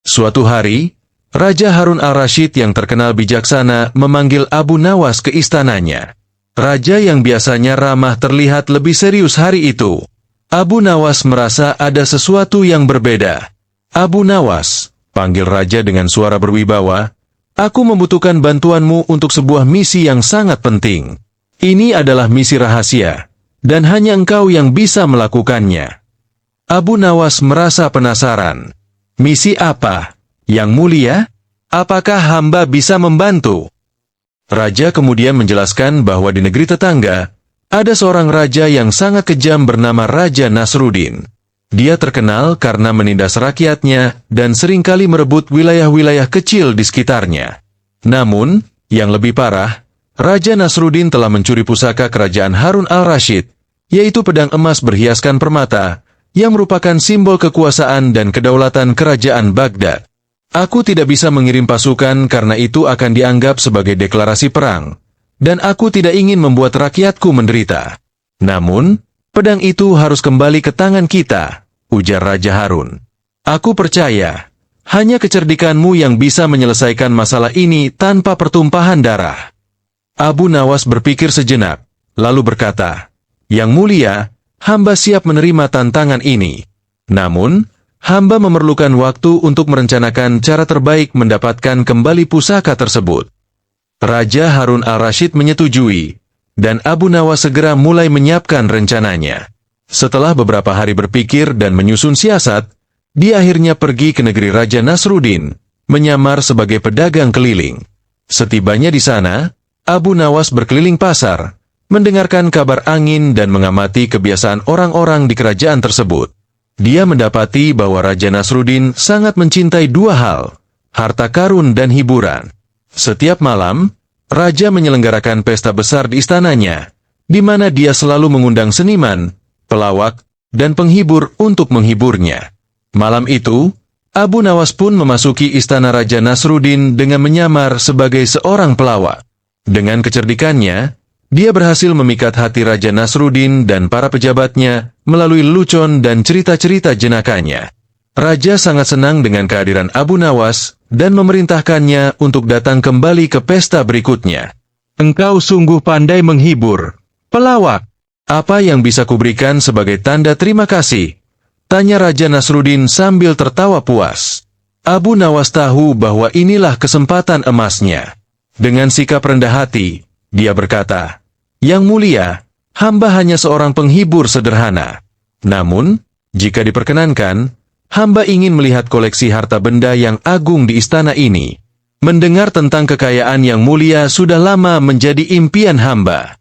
Suatu hari, Raja Harun al-Rashid yang terkenal bijaksana memanggil Abu Nawas ke istananya. Raja yang biasanya ramah terlihat lebih serius hari itu. Abu Nawas merasa ada sesuatu yang berbeda. "Abu Nawas," panggil Raja dengan suara berwibawa, "aku membutuhkan bantuanmu untuk sebuah misi yang sangat penting. Ini adalah misi rahasia, dan hanya engkau yang bisa melakukannya." Abu Nawas merasa penasaran. "Misi apa, Yang Mulia? Apakah hamba bisa membantu?" Raja kemudian menjelaskan bahwa di negeri tetangga, ada seorang raja yang sangat kejam bernama Raja Nasruddin. Dia terkenal karena menindas rakyatnya dan seringkali merebut wilayah-wilayah kecil di sekitarnya. Namun, yang lebih parah, Raja Nasruddin telah mencuri pusaka kerajaan Harun al-Rashid, yaitu pedang emas berhiaskan permata, yang merupakan simbol kekuasaan dan kedaulatan kerajaan Baghdad. "Aku tidak bisa mengirim pasukan karena itu akan dianggap sebagai deklarasi perang, dan aku tidak ingin membuat rakyatku menderita. Namun, pedang itu harus kembali ke tangan kita," ujar Raja Harun. "Aku percaya, hanya kecerdikanmu yang bisa menyelesaikan masalah ini tanpa pertumpahan darah." Abu Nawas berpikir sejenak, lalu berkata, "Yang Mulia, hamba siap menerima tantangan ini. Namun, hamba memerlukan waktu untuk merencanakan cara terbaik mendapatkan kembali pusaka tersebut." Raja Harun al-Rashid menyetujui, dan Abu Nawas segera mulai menyiapkan rencananya. Setelah beberapa hari berpikir dan menyusun siasat, dia akhirnya pergi ke negeri Raja Nasruddin, menyamar sebagai pedagang keliling. Setibanya di sana, Abu Nawas berkeliling pasar, mendengarkan kabar angin dan mengamati kebiasaan orang-orang di kerajaan tersebut. Dia mendapati bahwa Raja Nasruddin sangat mencintai dua hal, harta karun dan hiburan. Setiap malam, Raja menyelenggarakan pesta besar di istananya, di mana dia selalu mengundang seniman, pelawak, dan penghibur untuk menghiburnya. Malam itu, Abu Nawas pun memasuki istana Raja Nasruddin dengan menyamar sebagai seorang pelawak. Dengan kecerdikannya, dia berhasil memikat hati Raja Nasruddin dan para pejabatnya melalui lelucon dan cerita-cerita jenakanya. Raja sangat senang dengan kehadiran Abu Nawas dan memerintahkannya untuk datang kembali ke pesta berikutnya. "Engkau sungguh pandai menghibur, pelawak. Apa yang bisa kuberikan sebagai tanda terima kasih?" tanya Raja Nasruddin sambil tertawa puas. Abu Nawas tahu bahwa inilah kesempatan emasnya. Dengan sikap rendah hati, dia berkata, "Yang Mulia, hamba hanya seorang penghibur sederhana. Namun, jika diperkenankan, hamba ingin melihat koleksi harta benda yang agung di istana ini. Mendengar tentang kekayaan Yang Mulia sudah lama menjadi impian hamba."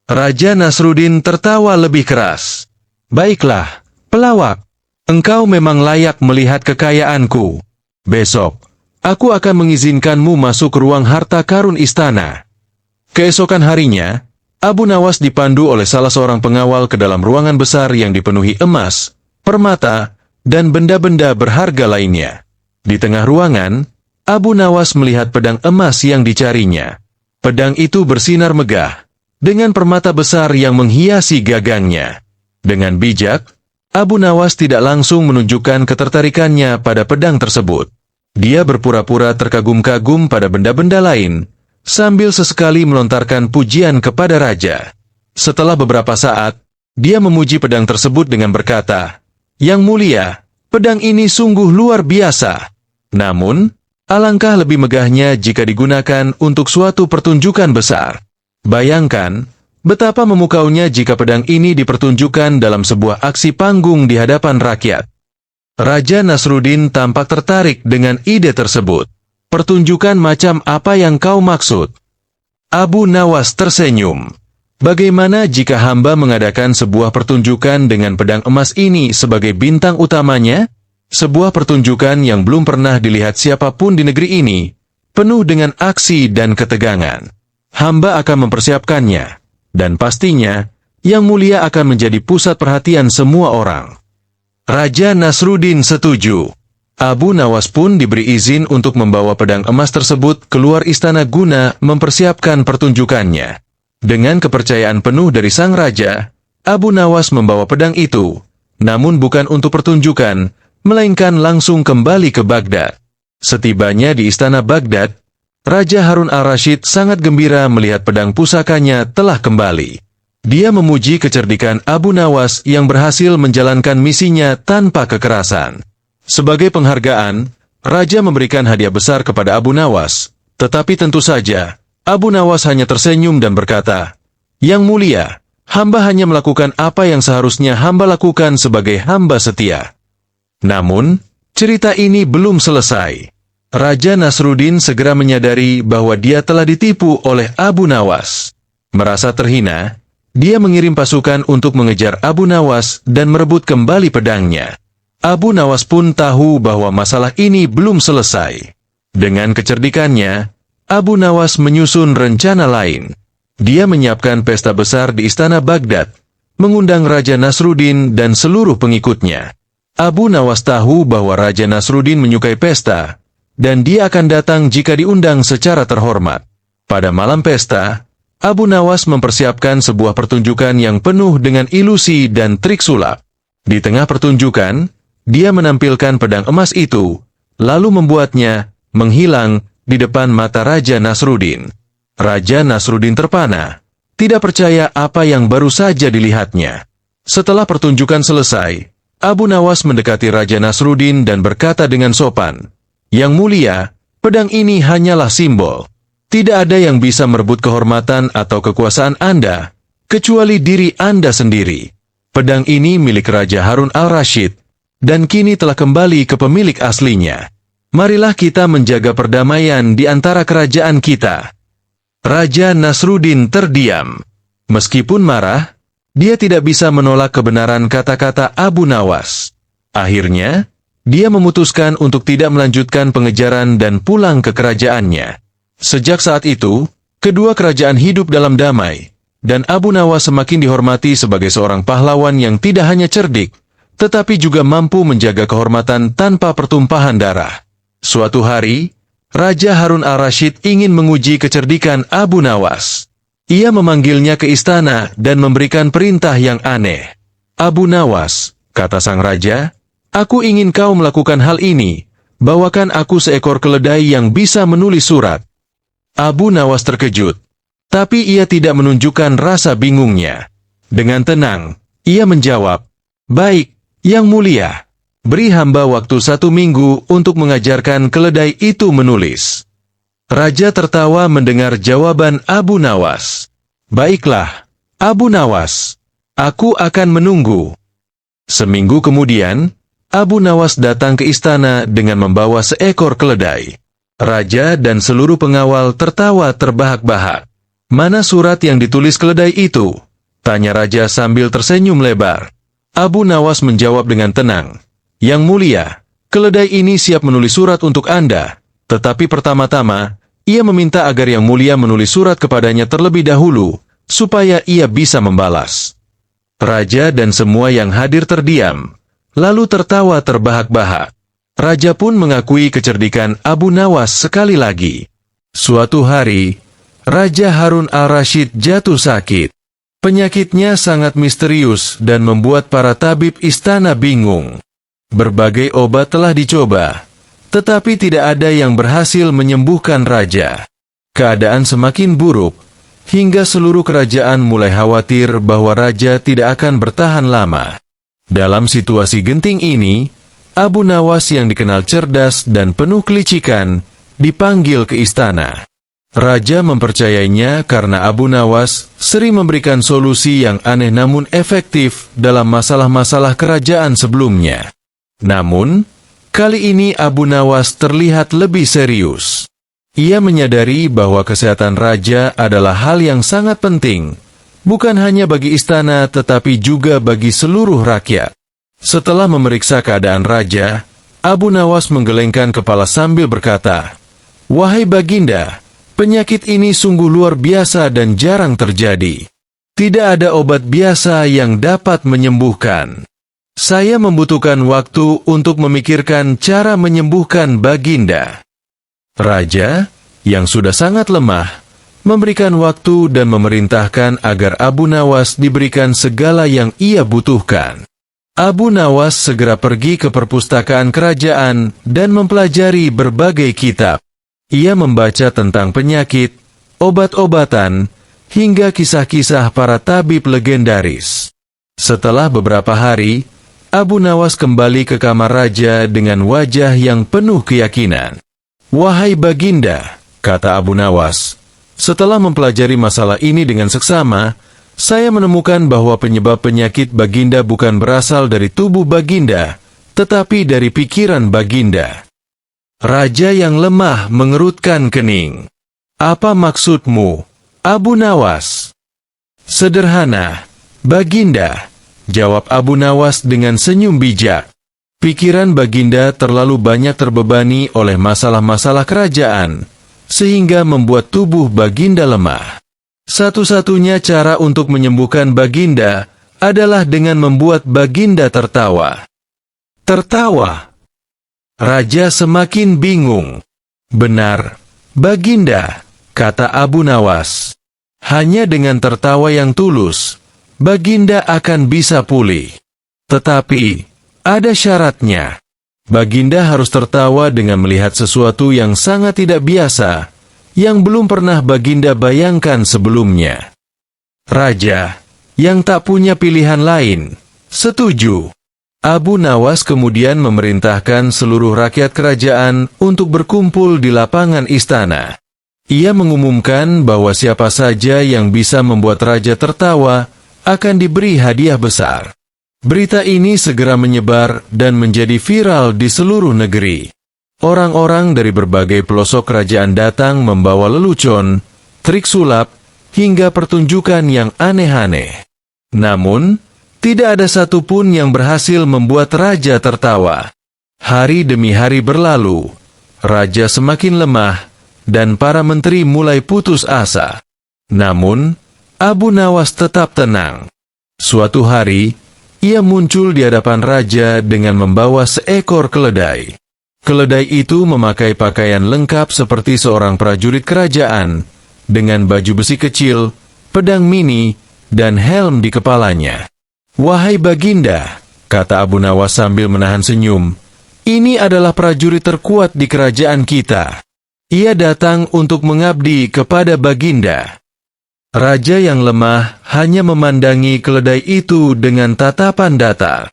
Raja Nasruddin tertawa lebih keras. "Baiklah, pelawak, engkau memang layak melihat kekayaanku. Besok, aku akan mengizinkanmu masuk ke ruang harta karun istana." Keesokan harinya, Abu Nawas dipandu oleh salah seorang pengawal ke dalam ruangan besar yang dipenuhi emas, permata, dan benda-benda berharga lainnya. Di tengah ruangan, Abu Nawas melihat pedang emas yang dicarinya. Pedang itu bersinar megah, dengan permata besar yang menghiasi gagangnya. Dengan bijak, Abu Nawas tidak langsung menunjukkan ketertarikannya pada pedang tersebut. Dia berpura-pura terkagum-kagum pada benda-benda lain, sambil sesekali melontarkan pujian kepada raja. Setelah beberapa saat, dia memuji pedang tersebut dengan berkata, "Yang Mulia, pedang ini sungguh luar biasa. Namun, alangkah lebih megahnya jika digunakan untuk suatu pertunjukan besar. Bayangkan, betapa memukaunya jika pedang ini dipertunjukkan dalam sebuah aksi panggung di hadapan rakyat." Raja Nasruddin tampak tertarik dengan ide tersebut. "Pertunjukan macam apa yang kau maksud?" Abu Nawas tersenyum. "Bagaimana jika hamba mengadakan sebuah pertunjukan dengan pedang emas ini sebagai bintang utamanya? Sebuah pertunjukan yang belum pernah dilihat siapapun di negeri ini, penuh dengan aksi dan ketegangan. Hamba akan mempersiapkannya, dan pastinya, Yang Mulia akan menjadi pusat perhatian semua orang." Raja Nasruddin setuju. Abu Nawas pun diberi izin untuk membawa pedang emas tersebut keluar istana guna mempersiapkan pertunjukannya. Dengan kepercayaan penuh dari sang raja, Abu Nawas membawa pedang itu, namun bukan untuk pertunjukan, melainkan langsung kembali ke Baghdad. Setibanya di istana Baghdad, Raja Harun al-Rashid sangat gembira melihat pedang pusakanya telah kembali. Dia memuji kecerdikan Abu Nawas yang berhasil menjalankan misinya tanpa kekerasan. Sebagai penghargaan, Raja memberikan hadiah besar kepada Abu Nawas, tetapi tentu saja, Abu Nawas hanya tersenyum dan berkata, "Yang mulia, hamba hanya melakukan apa yang seharusnya hamba lakukan sebagai hamba setia." Namun, cerita ini belum selesai. Raja Nasruddin segera menyadari bahwa dia telah ditipu oleh Abu Nawas. Merasa terhina, dia mengirim pasukan untuk mengejar Abu Nawas dan merebut kembali pedangnya. Abu Nawas pun tahu bahwa masalah ini belum selesai. Dengan kecerdikannya, Abu Nawas menyusun rencana lain. Dia menyiapkan pesta besar di istana Baghdad, mengundang Raja Nasruddin dan seluruh pengikutnya. Abu Nawas tahu bahwa Raja Nasruddin menyukai pesta, dan dia akan datang jika diundang secara terhormat. Pada malam pesta, Abu Nawas mempersiapkan sebuah pertunjukan yang penuh dengan ilusi dan trik sulap. Di tengah pertunjukan, dia menampilkan pedang emas itu, lalu membuatnya menghilang di depan mata Raja Nasruddin. Raja Nasruddin terpana, tidak percaya apa yang baru saja dilihatnya. Setelah pertunjukan selesai, Abu Nawas mendekati Raja Nasruddin dan berkata dengan sopan, "Yang mulia, pedang ini hanyalah simbol. Tidak ada yang bisa merebut kehormatan atau kekuasaan Anda, kecuali diri Anda sendiri. Pedang ini milik Raja Harun al-Rashid, dan kini telah kembali ke pemilik aslinya. Marilah kita menjaga perdamaian di antara kerajaan kita." Raja Nasruddin terdiam. Meskipun marah, dia tidak bisa menolak kebenaran kata-kata Abu Nawas. Akhirnya, dia memutuskan untuk tidak melanjutkan pengejaran dan pulang ke kerajaannya. Sejak saat itu, kedua kerajaan hidup dalam damai, dan Abu Nawas semakin dihormati sebagai seorang pahlawan yang tidak hanya cerdik, tetapi juga mampu menjaga kehormatan tanpa pertumpahan darah. Suatu hari, Raja Harun al-Rashid ingin menguji kecerdikan Abu Nawas. Ia memanggilnya ke istana dan memberikan perintah yang aneh. "Abu Nawas," kata sang raja, "aku ingin kau melakukan hal ini. Bawakan aku seekor keledai yang bisa menulis surat." Abu Nawas terkejut, tapi ia tidak menunjukkan rasa bingungnya. Dengan tenang, ia menjawab, "Baik, Yang mulia, beri hamba waktu 1 minggu untuk mengajarkan keledai itu menulis." Raja tertawa mendengar jawaban Abu Nawas. "Baiklah, Abu Nawas, aku akan menunggu." Seminggu kemudian, Abu Nawas datang ke istana dengan membawa seekor keledai. Raja dan seluruh pengawal tertawa terbahak-bahak. "Mana surat yang ditulis keledai itu?" tanya Raja sambil tersenyum lebar. Abu Nawas menjawab dengan tenang, "Yang mulia, keledai ini siap menulis surat untuk Anda, tetapi pertama-tama, ia meminta agar Yang mulia menulis surat kepadanya terlebih dahulu, supaya ia bisa membalas." Raja dan semua yang hadir terdiam, lalu tertawa terbahak-bahak. Raja pun mengakui kecerdikan Abu Nawas sekali lagi. Suatu hari, Raja Harun al-Rashid jatuh sakit. Penyakitnya sangat misterius dan membuat para tabib istana bingung. Berbagai obat telah dicoba, tetapi tidak ada yang berhasil menyembuhkan raja. Keadaan semakin buruk, hingga seluruh kerajaan mulai khawatir bahwa raja tidak akan bertahan lama. Dalam situasi genting ini, Abu Nawas yang dikenal cerdas dan penuh kelicikan, dipanggil ke istana. Raja mempercayainya karena Abu Nawas sering memberikan solusi yang aneh namun efektif dalam masalah-masalah kerajaan sebelumnya. Namun, kali ini Abu Nawas terlihat lebih serius. Ia menyadari bahwa kesehatan raja adalah hal yang sangat penting, bukan hanya bagi istana tetapi juga bagi seluruh rakyat. Setelah memeriksa keadaan raja, Abu Nawas menggelengkan kepala sambil berkata, "Wahai Baginda, penyakit ini sungguh luar biasa dan jarang terjadi. Tidak ada obat biasa yang dapat menyembuhkan. Saya membutuhkan waktu untuk memikirkan cara menyembuhkan Baginda." Raja, yang sudah sangat lemah, memberikan waktu dan memerintahkan agar Abu Nawas diberikan segala yang ia butuhkan. Abu Nawas segera pergi ke perpustakaan kerajaan dan mempelajari berbagai kitab. Ia membaca tentang penyakit, obat-obatan, hingga kisah-kisah para tabib legendaris. Setelah beberapa hari, Abu Nawas kembali ke kamar raja dengan wajah yang penuh keyakinan. "Wahai Baginda," kata Abu Nawas, "setelah mempelajari masalah ini dengan seksama, saya menemukan bahwa penyebab penyakit Baginda bukan berasal dari tubuh Baginda, tetapi dari pikiran Baginda." Raja yang lemah mengerutkan kening. "Apa maksudmu, Abu Nawas?" "Sederhana, Baginda," jawab Abu Nawas dengan senyum bijak. "Pikiran Baginda terlalu banyak terbebani oleh masalah-masalah kerajaan, sehingga membuat tubuh Baginda lemah. Satu-satunya cara untuk menyembuhkan Baginda adalah dengan membuat Baginda tertawa." "Tertawa?" Raja semakin bingung. "Benar, Baginda," kata Abu Nawas. "Hanya dengan tertawa yang tulus, Baginda akan bisa pulih. Tetapi, ada syaratnya. Baginda harus tertawa dengan melihat sesuatu yang sangat tidak biasa, yang belum pernah Baginda bayangkan sebelumnya." Raja, yang tak punya pilihan lain, setuju. Abu Nawas kemudian memerintahkan seluruh rakyat kerajaan untuk berkumpul di lapangan istana. Ia mengumumkan bahwa siapa saja yang bisa membuat raja tertawa akan diberi hadiah besar. Berita ini segera menyebar dan menjadi viral di seluruh negeri. Orang-orang dari berbagai pelosok kerajaan datang membawa lelucon, trik sulap, hingga pertunjukan yang aneh-aneh. Namun, tidak ada satupun yang berhasil membuat raja tertawa. Hari demi hari berlalu, raja semakin lemah, dan para menteri mulai putus asa. Namun, Abu Nawas tetap tenang. Suatu hari, ia muncul di hadapan raja dengan membawa seekor keledai. Keledai itu memakai pakaian lengkap seperti seorang prajurit kerajaan, dengan baju besi kecil, pedang mini, dan helm di kepalanya. "Wahai Baginda," kata Abu Nawas sambil menahan senyum, "ini adalah prajurit terkuat di kerajaan kita. Ia datang untuk mengabdi kepada Baginda." Raja yang lemah hanya memandangi keledai itu dengan tatapan datar.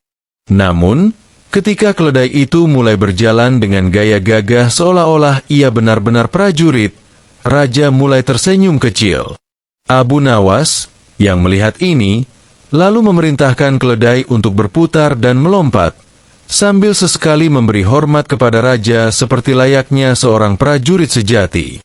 Namun, ketika keledai itu mulai berjalan dengan gaya gagah seolah-olah ia benar-benar prajurit, raja mulai tersenyum kecil. Abu Nawas, yang melihat ini, lalu memerintahkan keledai untuk berputar dan melompat, sambil sesekali memberi hormat kepada raja seperti layaknya seorang prajurit sejati.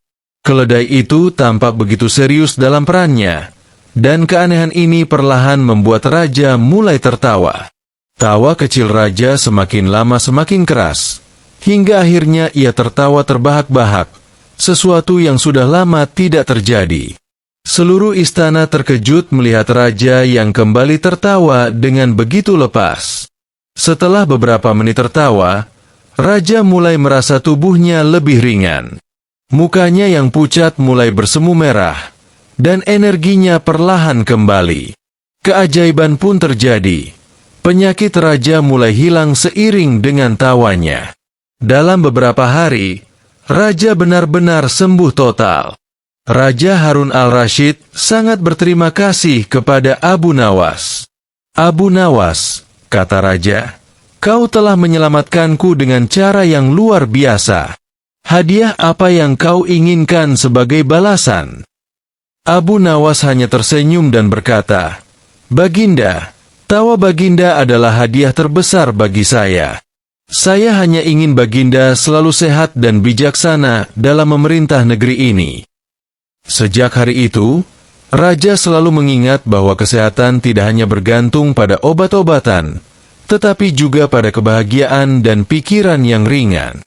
Keledai itu tampak begitu serius dalam perannya, dan keanehan ini perlahan membuat raja mulai tertawa. Tawa kecil raja semakin lama semakin keras, hingga akhirnya ia tertawa terbahak-bahak, sesuatu yang sudah lama tidak terjadi. Seluruh istana terkejut melihat raja yang kembali tertawa dengan begitu lepas. Setelah beberapa menit tertawa, raja mulai merasa tubuhnya lebih ringan. Mukanya yang pucat mulai bersemu merah, dan energinya perlahan kembali. Keajaiban pun terjadi. Penyakit raja mulai hilang seiring dengan tawanya. Dalam beberapa hari, raja benar-benar sembuh total. Raja Harun al-Rashid sangat berterima kasih kepada Abu Nawas. "Abu Nawas," kata raja, "kau telah menyelamatkanku dengan cara yang luar biasa. Hadiah apa yang kau inginkan sebagai balasan?" Abu Nawas hanya tersenyum dan berkata, "Baginda, tawa Baginda adalah hadiah terbesar bagi saya. Saya hanya ingin Baginda selalu sehat dan bijaksana dalam memerintah negeri ini." Sejak hari itu, raja selalu mengingat bahwa kesehatan tidak hanya bergantung pada obat-obatan, tetapi juga pada kebahagiaan dan pikiran yang ringan.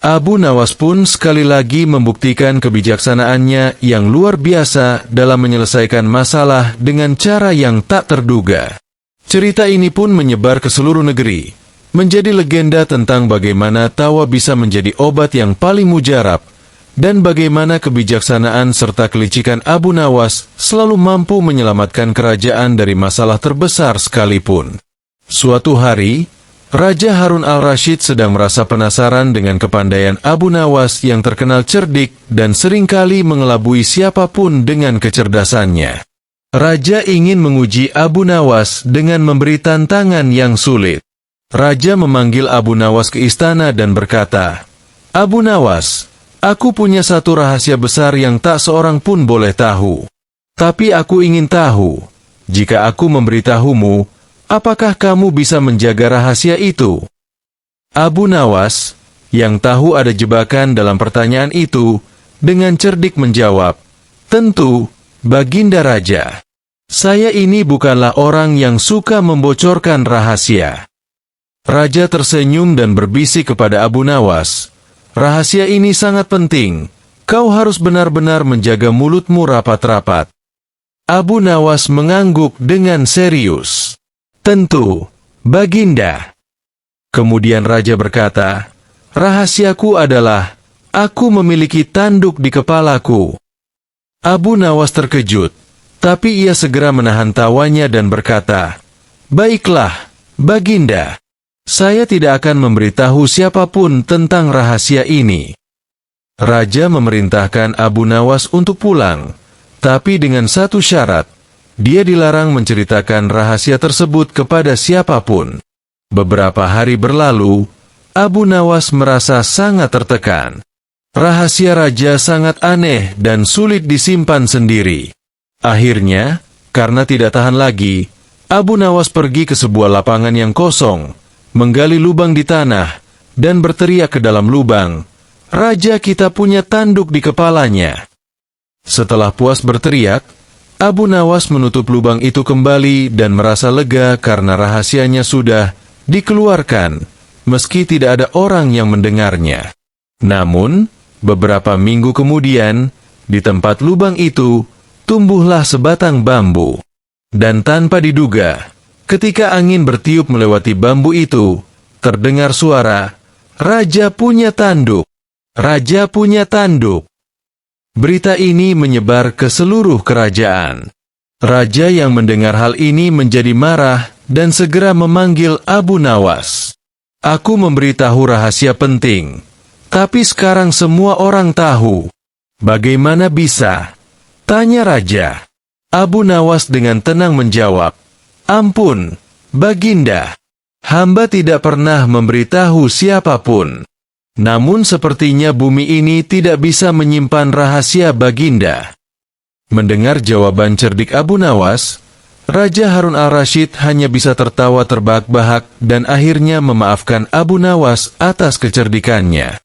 Abu Nawas pun sekali lagi membuktikan kebijaksanaannya yang luar biasa dalam menyelesaikan masalah dengan cara yang tak terduga. Cerita ini pun menyebar ke seluruh negeri, menjadi legenda tentang bagaimana tawa bisa menjadi obat yang paling mujarab, dan bagaimana kebijaksanaan serta kelicikan Abu Nawas selalu mampu menyelamatkan kerajaan dari masalah terbesar sekalipun. Suatu hari, Raja Harun al-Rashid sedang merasa penasaran dengan kepandaian Abu Nawas yang terkenal cerdik dan seringkali mengelabui siapapun dengan kecerdasannya. Raja ingin menguji Abu Nawas dengan memberi tantangan yang sulit. Raja memanggil Abu Nawas ke istana dan berkata, "Abu Nawas, aku punya satu rahasia besar yang tak seorang pun boleh tahu. Tapi aku ingin tahu, jika aku memberitahumu, apakah kamu bisa menjaga rahasia itu?" Abu Nawas, yang tahu ada jebakan dalam pertanyaan itu, dengan cerdik menjawab, "Tentu, Baginda Raja. Saya ini bukanlah orang yang suka membocorkan rahasia." Raja tersenyum dan berbisik kepada Abu Nawas, "Rahasia ini sangat penting. Kau harus benar-benar menjaga mulutmu rapat-rapat." Abu Nawas mengangguk dengan serius. "Tentu, Baginda." Kemudian Raja berkata, "Rahasiaku adalah, aku memiliki tanduk di kepalaku." Abu Nawas terkejut, tapi ia segera menahan tawanya dan berkata, "Baiklah, Baginda. Saya tidak akan memberitahu siapapun tentang rahasia ini." Raja memerintahkan Abu Nawas untuk pulang, tapi dengan satu syarat, dia dilarang menceritakan rahasia tersebut kepada siapapun. Beberapa hari berlalu, Abu Nawas merasa sangat tertekan. Rahasia raja sangat aneh dan sulit disimpan sendiri. Akhirnya, karena tidak tahan lagi, Abu Nawas pergi ke sebuah lapangan yang kosong, menggali lubang di tanah, dan berteriak ke dalam lubang, "Raja kita punya tanduk di kepalanya." Setelah puas berteriak, Abu Nawas menutup lubang itu kembali dan merasa lega karena rahasianya sudah dikeluarkan, meski tidak ada orang yang mendengarnya. Namun, beberapa minggu kemudian, di tempat lubang itu, tumbuhlah sebatang bambu. Dan tanpa diduga, ketika angin bertiup melewati bambu itu, terdengar suara, "Raja punya tanduk! Raja punya tanduk!" Berita ini menyebar ke seluruh kerajaan. Raja yang mendengar hal ini menjadi marah dan segera memanggil Abu Nawas. "Aku memberitahu rahasia penting, tapi sekarang semua orang tahu. Bagaimana bisa?" tanya Raja. Abu Nawas dengan tenang menjawab, "Ampun, Baginda. Hamba tidak pernah memberitahu siapapun. Namun sepertinya bumi ini tidak bisa menyimpan rahasia Baginda." Mendengar jawaban cerdik Abu Nawas, Raja Harun al-Rashid hanya bisa tertawa terbahak-bahak dan akhirnya memaafkan Abu Nawas atas kecerdikannya.